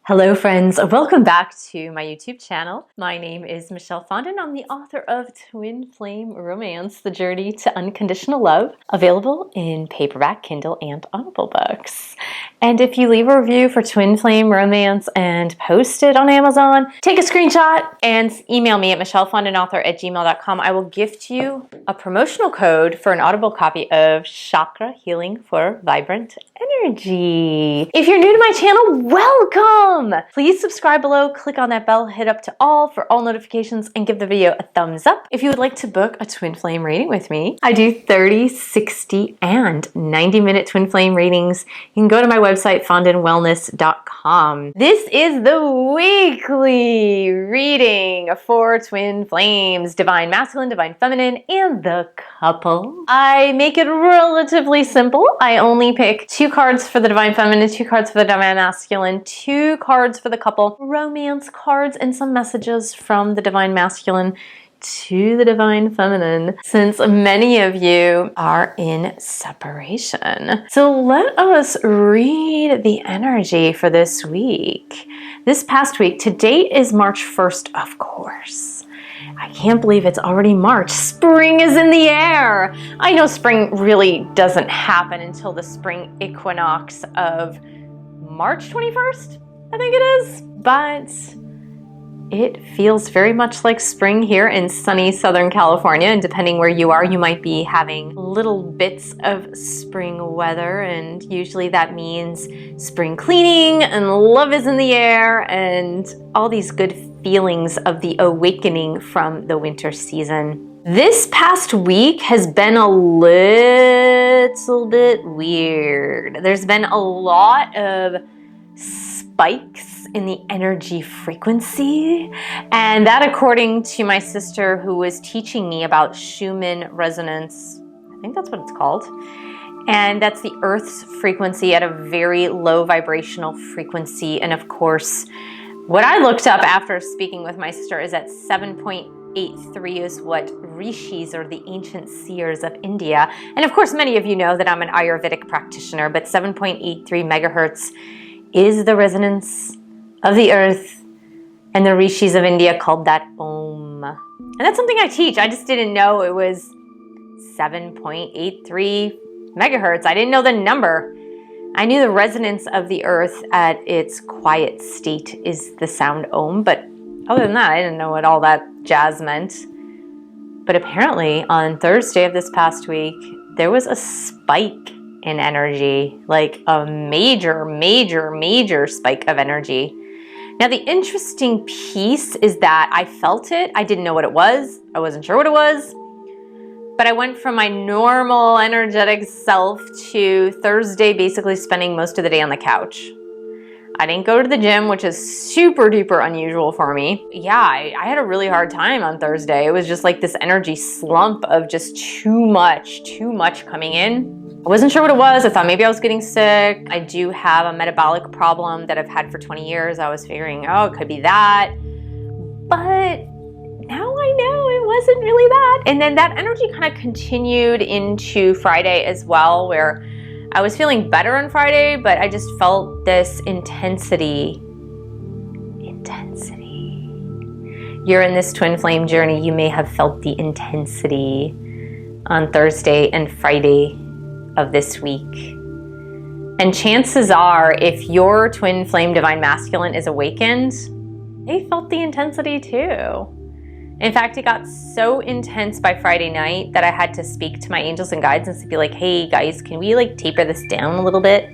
Hello friends, welcome back to my YouTube channel. My name is Michelle Fondin. I'm the author of Twin Flame Romance, The Journey to Unconditional Love, available in paperback, Kindle, and Audible books. And if you leave a review for Twin Flame Romance and post it on Amazon, take a screenshot and email me at michellefondinauthor@gmail.com. I will gift you a promotional code for an Audible copy of Chakra Healing for Vibrant Energy. If you're new to my channel, welcome! Please subscribe below, click on that bell, hit up to all for all notifications, and give the video a thumbs up. If you would like to book a twin flame reading with me, I do 30, 60, and 90-minute twin flame readings. You can go to my website, fondinwellness.com. This is the weekly reading for twin flames, divine masculine, divine feminine, and the couple. I make it relatively simple. I only pick 2 cards for the divine feminine, 2 cards for the divine masculine, 2 cards for the couple, romance cards, and some messages from the divine masculine to the divine feminine, since many of you are in separation. So let us read the energy for this week. This past week, to date is March 1st, of course. I can't believe it's already March. Spring is in the air. I know spring really doesn't happen until the spring equinox of March 21st, I think it is. But it feels very much like spring here in sunny Southern California, and depending where you are, you might be having little bits of spring weather, and usually that means spring cleaning and love is in the air and all these good feelings of the awakening from the winter season. This past week has been a little bit weird. There's been a lot of spikes in the energy frequency, and that according to my sister who was teaching me about Schumann resonance. I think that's what it's called. And that's the Earth's frequency at a very low vibrational frequency. And of course, what I looked up after speaking with my sister is that 7.83 is what rishis, or the ancient seers of India. And of course, many of you know that I'm an Ayurvedic practitioner, but 7.83 megahertz is the resonance of the earth, and the rishis of India called that Om. And that's something I teach. I just didn't know it was 7.83 megahertz. I didn't know the number. I knew the resonance of the earth at its quiet state is the sound Om, but other than that, I didn't know what all that jazz meant. But apparently on Thursday of this past week, there was a spike in energy, like a major spike of energy. Now, the interesting piece is that I felt it. I didn't know what it was. I wasn't sure what it was. But I went from my normal energetic self to Thursday basically spending most of the day on the couch. I didn't go to the gym, which is super duper unusual for me. Yeah, I had a really hard time on Thursday. It was just like this energy slump of just too much coming in. I wasn't sure what it was. I thought maybe I was getting sick. I do have a metabolic problem that I've had for 20 years. I was figuring, oh, it could be that. But now I know it wasn't really that. And then that energy kind of continued into Friday as well, where I was feeling better on Friday, but I just felt this intensity. You're in this twin flame journey. You may have felt the intensity on Thursday and Friday of this week. And chances are, if your twin flame divine masculine is awakened, they felt the intensity too. In fact, it got so intense by Friday night that I had to speak to my angels and guides and be like, hey guys, can we like taper this down a little bit?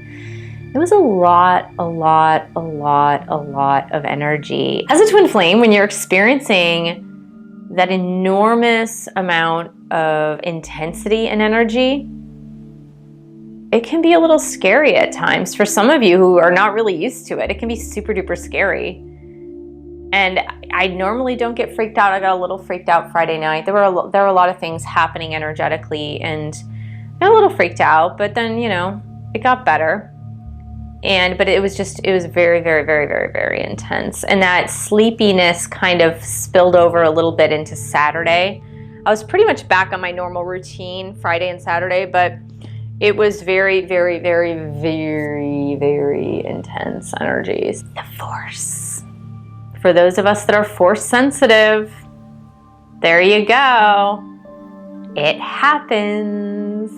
It was a lot of energy. As a twin flame, when you're experiencing that enormous amount of intensity and energy, it can be a little scary at times. For some of you who are not really used to it, it can be super duper scary. And I normally don't get freaked out. I got a little freaked out Friday night. There were a lot of things happening energetically, and I got a little freaked out, but then, you know, it got better. But it was very intense. And that sleepiness kind of spilled over a little bit into Saturday. I was pretty much back on my normal routine Friday and Saturday, but It was very, very, very, very, very intense energies. The force. For those of us that are force sensitive, there you go. It happens.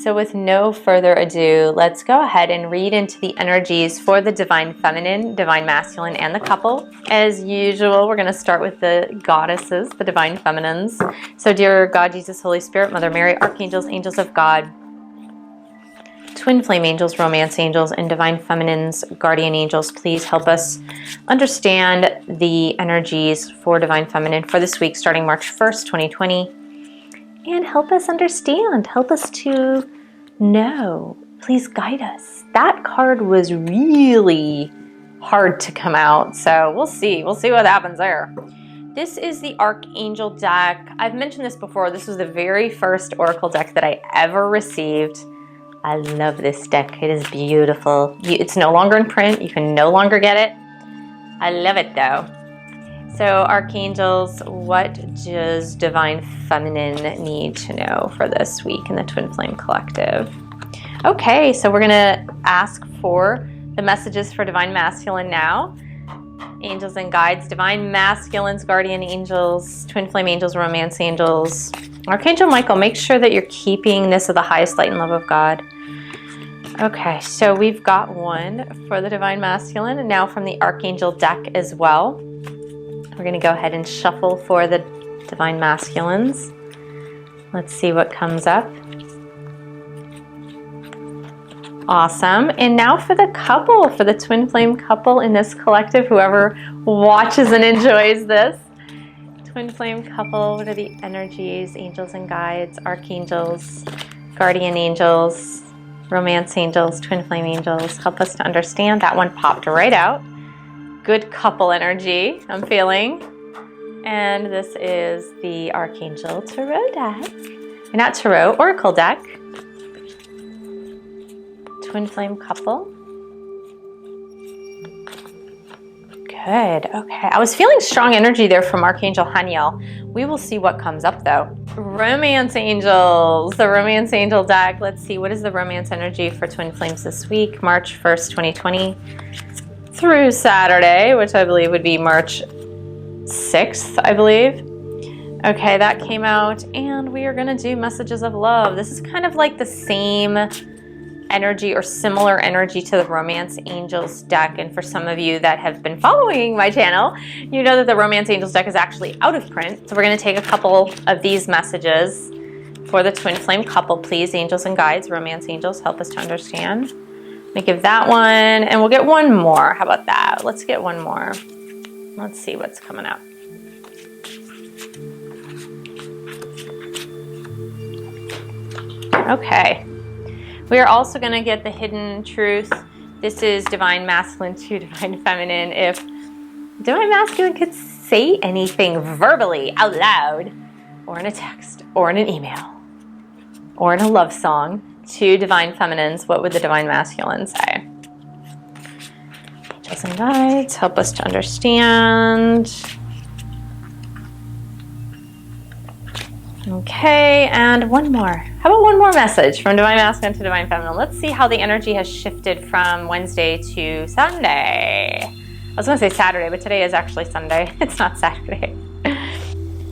So with no further ado, let's go ahead and read into the energies for the Divine Feminine, Divine Masculine, and the couple. As usual, we're going to start with the goddesses, the Divine Feminines. So dear God, Jesus, Holy Spirit, Mother Mary, Archangels, Angels of God, Twin Flame Angels, Romance Angels, and Divine Feminines, Guardian Angels, please help us understand the energies for Divine Feminine for this week, starting March 1st, 2020. And help us understand, help us to know. Please guide us. That card was really hard to come out, so we'll see what happens there. This is the Archangel deck. I've mentioned this before. This was the very first Oracle deck that I ever received. I love this deck. It is beautiful. It's no longer in print. You can no longer get it. I love it though. So Archangels, what does Divine Feminine need to know for this week in the Twin Flame Collective? Okay, so we're going to ask for the messages for Divine Masculine now. Angels and guides, Divine Masculines, Guardian Angels, Twin Flame Angels, Romance Angels. Archangel Michael, make sure that you're keeping this of the highest light and love of God. Okay, so we've got one for the Divine Masculine, and now from the Archangel deck as well. We're going to go ahead and shuffle for the Divine Masculines. Let's see what comes up. Awesome. And now for the couple, for the Twin Flame couple in this collective, whoever watches and enjoys this. Twin Flame couple, what are the energies? Angels and guides, Archangels, Guardian Angels, Romance Angels, Twin Flame Angels. Help us to understand. That one popped right out. Good couple energy I'm feeling. And this is the Archangel Tarot deck. Not Tarot, Oracle deck. Twin Flame couple. Good. Okay. I was feeling strong energy there from Archangel Haniel. We will see what comes up though. Romance Angels. The Romance Angel deck. Let's see. What is the romance energy for Twin Flames this week? March 1st, 2020. Through Saturday, which I believe would be March 6th, I believe. Okay, that came out, and we are going to do messages of love. This is kind of like the same energy or similar energy to the Romance Angels deck, and for some of you that have been following my channel, you know that the Romance Angels deck is actually out of print. So we're going to take a couple of these messages for the Twin Flame couple. Please, angels and guides, Romance Angels, help us to understand. Let me give that one, and we'll get one more. How about that? Let's get one more. Let's see what's coming up. Okay. We are also going to get the hidden truth. This is Divine Masculine to Divine Feminine. If Divine Masculine could say anything verbally out loud, or in a text, or in an email, or in a love song, to Divine Feminines, what would the Divine Masculine say? Angels and guides, help us to understand. Okay, and one more. How about one more message from Divine Masculine to Divine Feminine? Let's see how the energy has shifted from Wednesday to Sunday. I was going to say Saturday, but today is actually Sunday. It's not Saturday.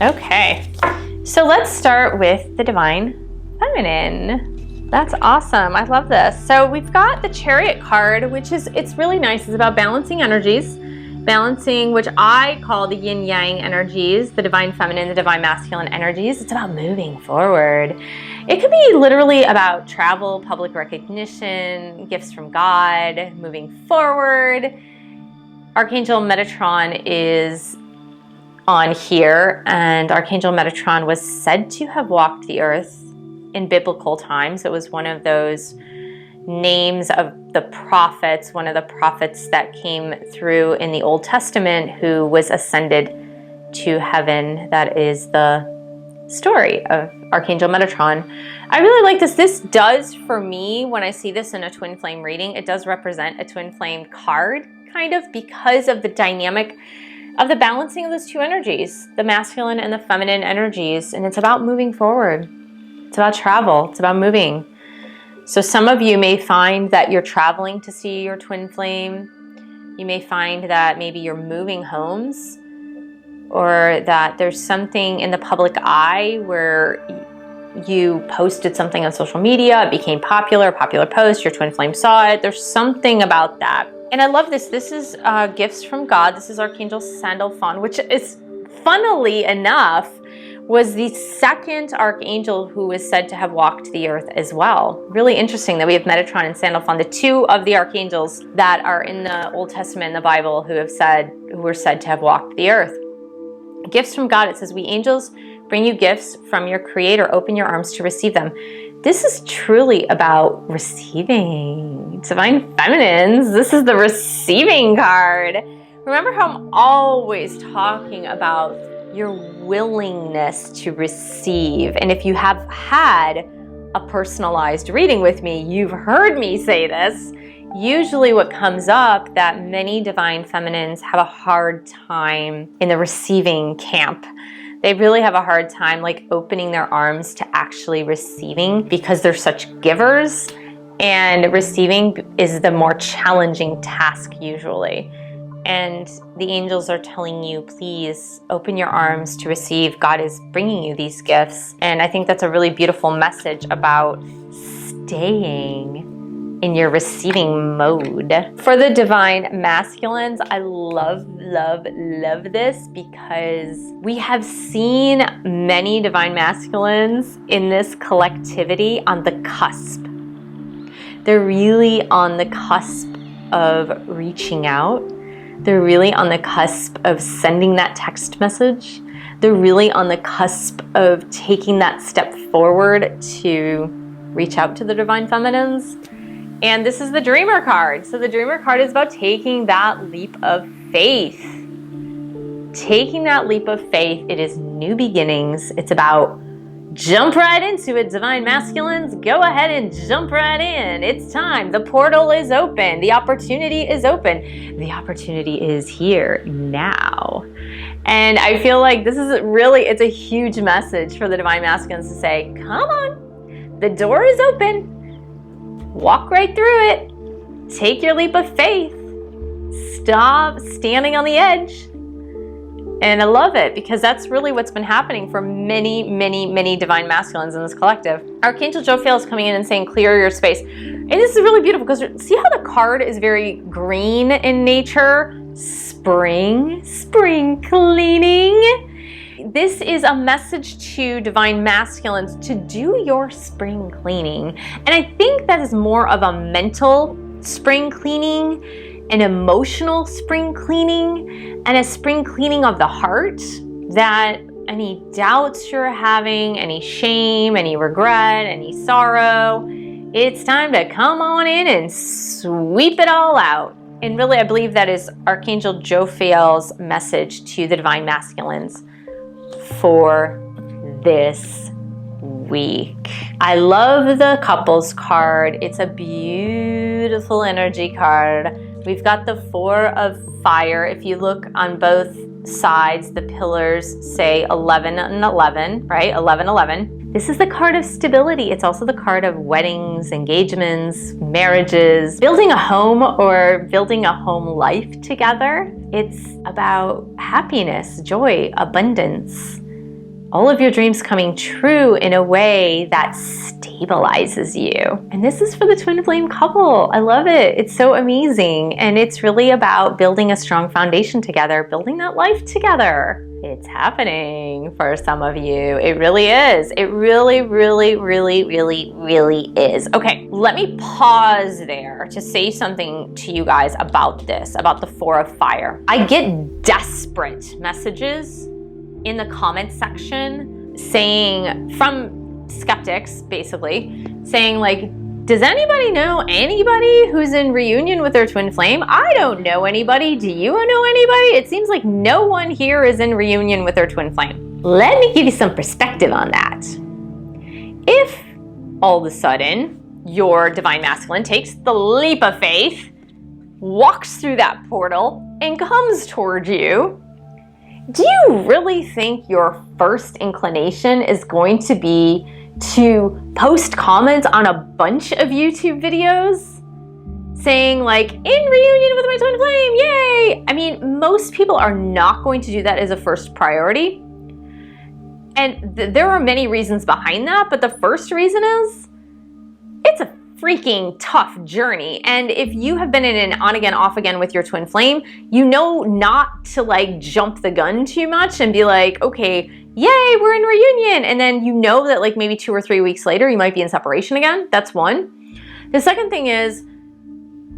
Okay, so let's start with the Divine Feminine. That's awesome. I love this. So we've got the Chariot card, which it's really nice. It's about balancing energies, balancing, which I call the yin yang energies, the Divine Feminine, the Divine Masculine energies. It's about moving forward. It could be literally about travel, public recognition, gifts from God, moving forward. Archangel Metatron is on here, and Archangel Metatron was said to have walked the earth in biblical times. It was one of those names of the prophets, one of the prophets that came through in the Old Testament who was ascended to heaven. That is the story of Archangel Metatron. I really like this. This does, for me, when I see this in a twin flame reading, it does represent a twin flame card, kind of, because of the dynamic of the balancing of those two energies, the masculine and the feminine energies, and it's about moving forward. It's about travel. It's about moving. So some of you may find that you're traveling to see your twin flame. You may find that maybe you're moving homes, or that there's something in the public eye where you posted something on social media, it became popular, a popular post, your twin flame saw it. There's something about that. And I love this. This is gifts from God. This is Archangel Sandalphon, which is, funnily enough, was the second archangel who is said to have walked the earth as well. Really interesting that we have Metatron and Sandalphon, the two of the archangels that are in the Old Testament in the Bible who were said to have walked the earth. Gifts from God, it says, we angels bring you gifts from your Creator. Open your arms to receive them. This is truly about receiving. Divine Feminines, this is the receiving card. Remember how I'm always talking about your willingness to receive. And if you have had a personalized reading with me, you've heard me say this. Usually what comes up that many Divine Feminines have a hard time in the receiving camp. They really have a hard time like opening their arms to actually receiving because they're such givers, and receiving is the more challenging task usually. And the angels are telling you, please open your arms to receive. God is bringing you these gifts. And I think that's a really beautiful message about staying in your receiving mode. For the Divine Masculines, I love this because we have seen many Divine Masculines in this collectivity on the cusp. They're really on the cusp of reaching out. They're really on the cusp of sending that text message. They're really on the cusp of taking that step forward to reach out to the Divine Feminines. And this is the Dreamer card. So the Dreamer card is about taking that leap of faith. Taking that leap of faith. It is new beginnings. It's about jump right into it, Divine Masculines. Go ahead and jump right in. It's time. The portal is open. The opportunity is open. The opportunity is here now. And I feel like this is really, it's a huge message for the Divine Masculines to say, come on, the door is open. Walk right through it. Take your leap of faith. Stop standing on the edge. And I love it because that's really what's been happening for many Divine Masculines in this collective. Archangel Jophiel is coming in and saying, clear your space. And this is really beautiful because see how the card is very green in nature? Spring cleaning. This is a message to Divine Masculines to do your spring cleaning. And I think that is more of a mental spring cleaning, an emotional spring cleaning, and a spring cleaning of the heart, that any doubts you're having, any shame, any regret, any sorrow, it's time to come on in and sweep it all out. And really, I believe that is Archangel Jophiel's message to the Divine Masculines for this week. I love the couples card. It's a beautiful energy card. We've got the Four of Fire. If you look on both sides, the pillars say 11 and 11, right? 11, 11. This is the card of stability. It's also the card of weddings, engagements, marriages, building a home or building a home life together. It's about happiness, joy, abundance. All of your dreams coming true in a way that stabilizes you. And this is for the twin flame couple. I love it. It's so amazing. And it's really about building a strong foundation together, building that life together. It's happening for some of you. It really is. It really is. Okay, let me pause there to say something to you guys about this, about the Four of Fire. I get desperate messages in the comment section saying, from skeptics basically, saying like, does anybody know anybody who's in reunion with their twin flame? I don't know anybody. Do you know anybody? It seems like no one here is in reunion with their twin flame. Let me give you some perspective on that. If all of a sudden your Divine Masculine takes the leap of faith, walks through that portal, and comes towards you, do you really think your first inclination is going to be to post comments on a bunch of YouTube videos saying like, in reunion with my twin flame, yay! I mean, most people are not going to do that as a first priority. And there are many reasons behind that, but the first reason is it's a freaking tough journey. And if you have been in an on again, off again with your twin flame, you know not to like jump the gun too much and be like, okay, yay, we're in reunion. And then you know that like maybe 2 or 3 weeks later, you might be in separation again. That's one. The second thing is,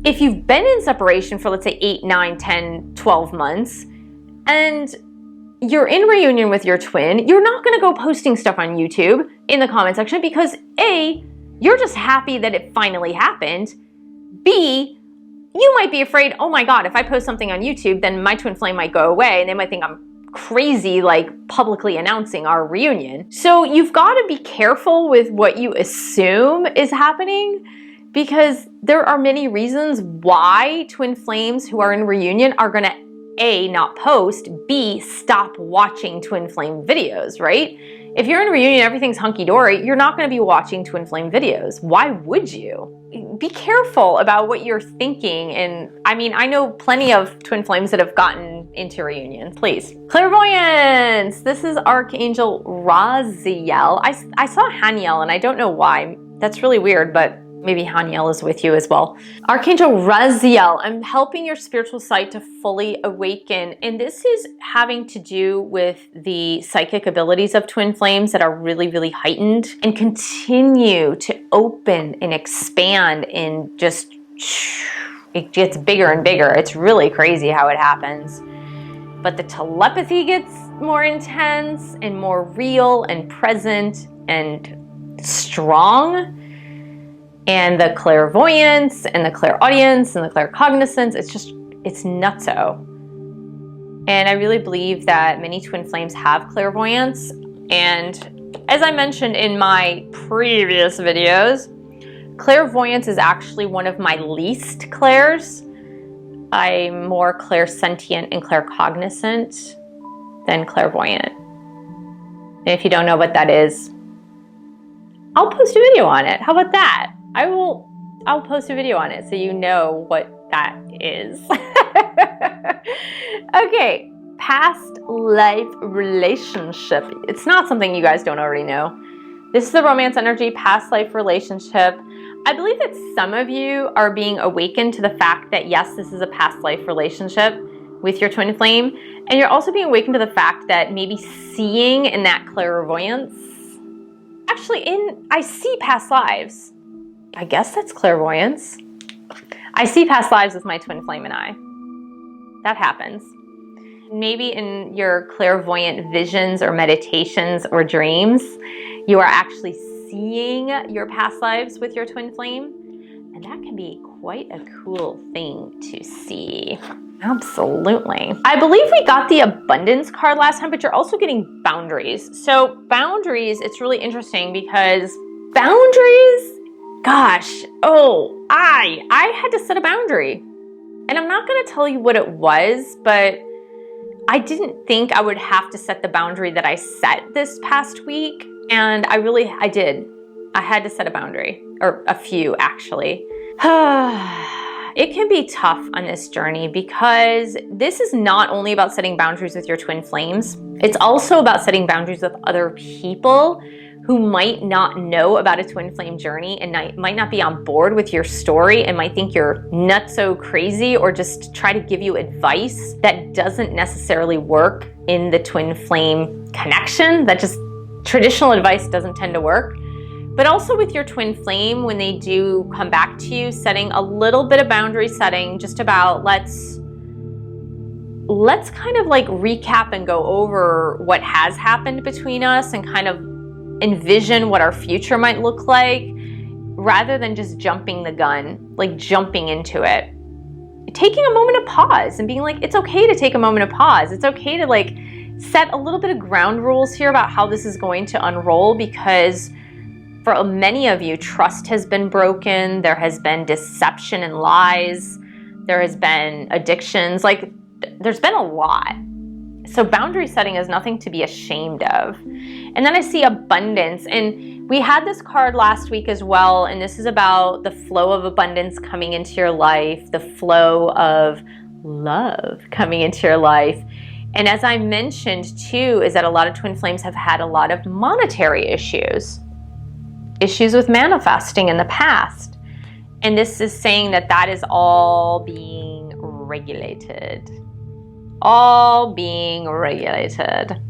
if you've been in separation for, let's say, 8, 9, 10, 12 months, and you're in reunion with your twin, you're not going to go posting stuff on YouTube in the comment section because A, you're just happy that it finally happened. B, you might be afraid, oh my God, if I post something on YouTube, then my twin flame might go away and they might think I'm crazy, like publicly announcing our reunion. So you've got to be careful with what you assume is happening, because there are many reasons why twin flames who are in reunion are gonna A, not post, B, stop watching twin flame videos, right? If you're in reunion, everything's hunky-dory, you're not gonna be watching twin flame videos. Why would you? Be careful about what you're thinking. And I mean, I know plenty of twin flames that have gotten into reunion, please. Clairvoyance, this is Archangel Raziel. I saw Haniel and I don't know why. That's really weird, but maybe Haniel is with you as well. Archangel Raziel, I'm helping your spiritual sight to fully awaken. And this is having to do with the psychic abilities of twin flames that are really, really heightened and continue to open and expand and just, it gets bigger and bigger. It's really crazy how it happens. But the telepathy gets more intense and more real and present and strong. And the clairvoyance and the clairaudience and the claircognizance, it's nutso. And I really believe that many twin flames have clairvoyance. And as I mentioned in my previous videos, clairvoyance is actually one of my least clairs. I'm more clairsentient and claircognizant than clairvoyant. And if you don't know what that is, I'll post a video on it. How about that? I'll post a video on it so you know what that is. Okay, past life relationship. It's not something you guys don't already know. This is the romance energy, past life relationship. I believe that some of you are being awakened to the fact that yes, this is a past life relationship with your twin flame. And you're also being awakened to the fact that maybe seeing in that clairvoyance, actually I see past lives. I guess that's clairvoyance. I see past lives with my twin flame and I. That happens. Maybe in your clairvoyant visions or meditations or dreams, you are actually seeing your past lives with your twin flame. And that can be quite a cool thing to see. Absolutely. I believe we got the abundance card last time, but you're also getting boundaries. So boundaries, it's really interesting because boundaries, gosh, I had to set a boundary. And I'm not going to tell you what it was, but I didn't think I would have to set the boundary that I set this past week. And I did. I had to set a boundary, or a few actually. It can be tough on this journey because this is not only about setting boundaries with your twin flames, it's also about setting boundaries with other people who might not know about a twin flame journey and might not be on board with your story and might think you're nutso crazy or just try to give you advice that doesn't necessarily work in the twin flame connection. That just traditional advice doesn't tend to work. But also with your twin flame, when they do come back to you, setting a little bit of boundary setting, just about let's kind of like recap and go over what has happened between us and kind of envision what our future might look like, rather than just jumping the gun, like jumping into it. Taking a moment of pause and being like, it's okay to take a moment of pause. It's okay to like set a little bit of ground rules here about how this is going to unroll, because for many of you, trust has been broken. There has been deception and lies. There has been addictions. Like, there's been a lot. So boundary setting is nothing to be ashamed of. And then I see abundance. And We had this card last week as well, and this is about the flow of abundance coming into your life, the flow of love coming into your life. And as I mentioned too, is that a lot of twin flames have had a lot of monetary issues with manifesting in the past. And this is saying that that is all being regulated. All being regulated.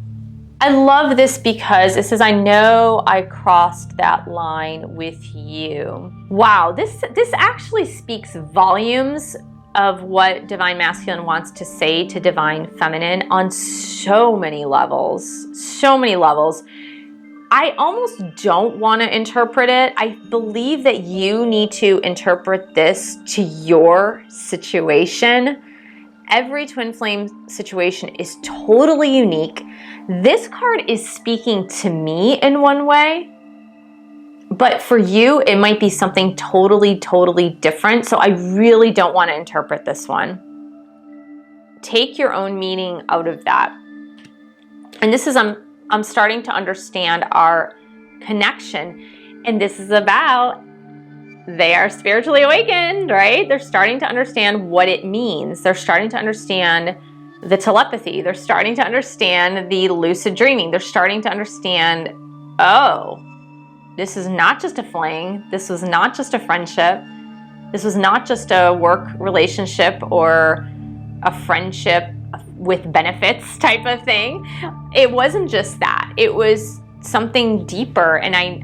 I love this because it says, I know I crossed that line with you. Wow, this actually speaks volumes of what Divine Masculine wants to say to Divine Feminine on so many levels. So many levels. I almost don't want to interpret it. I believe that you need to interpret this to your situation. Every twin flame situation is totally unique. This card is speaking to me in one way, but for you, it might be something totally, totally different. So I really don't want to interpret this one. Take your own meaning out of that. And this is, I'm starting to understand our connection. And this is about, they are spiritually awakened, right? They're starting to understand what it means. They're starting to understand the telepathy. They're starting to understand the lucid dreaming. They're starting to understand, oh, this is not just a fling. This was not just a friendship. This was not just a work relationship or a friendship with benefits type of thing. It wasn't just that. It was something deeper, and I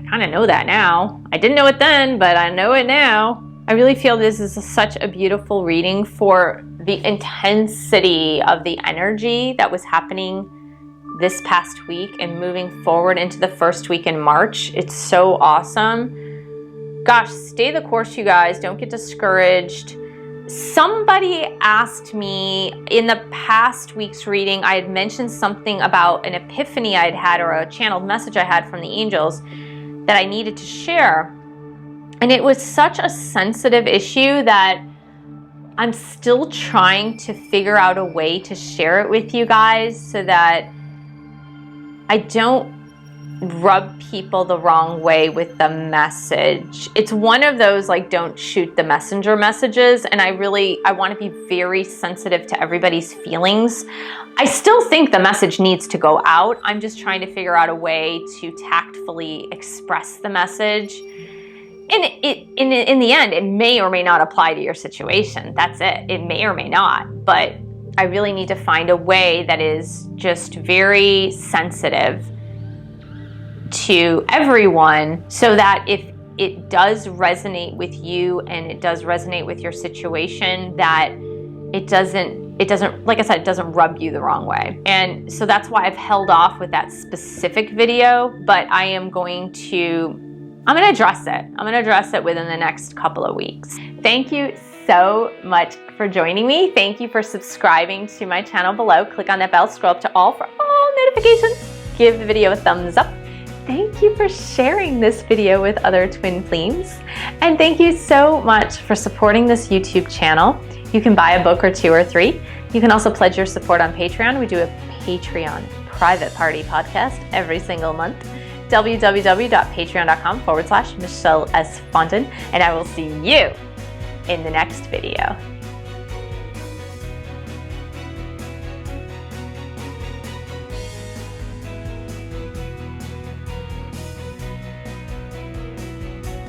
kind of know that now. I didn't know it then, but I know it now. I really feel this is such a beautiful reading for the intensity of the energy that was happening this past week and moving forward into the first week in March. It's so awesome. Gosh, stay the course, you guys. Don't get discouraged. Somebody asked me in the past week's reading, I had mentioned something about an epiphany I'd had or a channeled message I had from the angels that I needed to share. And it was such a sensitive issue that I'm still trying to figure out a way to share it with you guys so that I don't rub people the wrong way with the message. It's one of those like don't shoot the messenger messages, and I want to be very sensitive to everybody's feelings. I still think the message needs to go out. I'm just trying to figure out a way to tactfully express the message. And in the end, it may or may not apply to your situation. That's it. It may or may not. But I really need to find a way that is just very sensitive to everyone so that if it does resonate with you and it does resonate with your situation, that it doesn't, like I said, it doesn't rub you the wrong way. And so that's why I've held off with that specific video, but I'm going to address it. I'm going to address it within the next couple of weeks. Thank you so much for joining me. Thank you for subscribing to my channel below. Click on that bell, scroll up to all for all notifications. Give the video a thumbs up. Thank you for sharing this video with other twin flames. And thank you so much for supporting this YouTube channel. You can buy a book or 2 or 3. You can also pledge your support on Patreon. We do a Patreon private party podcast every single month. www.patreon.com/Michelle S. Fondin, and I will see you in the next video.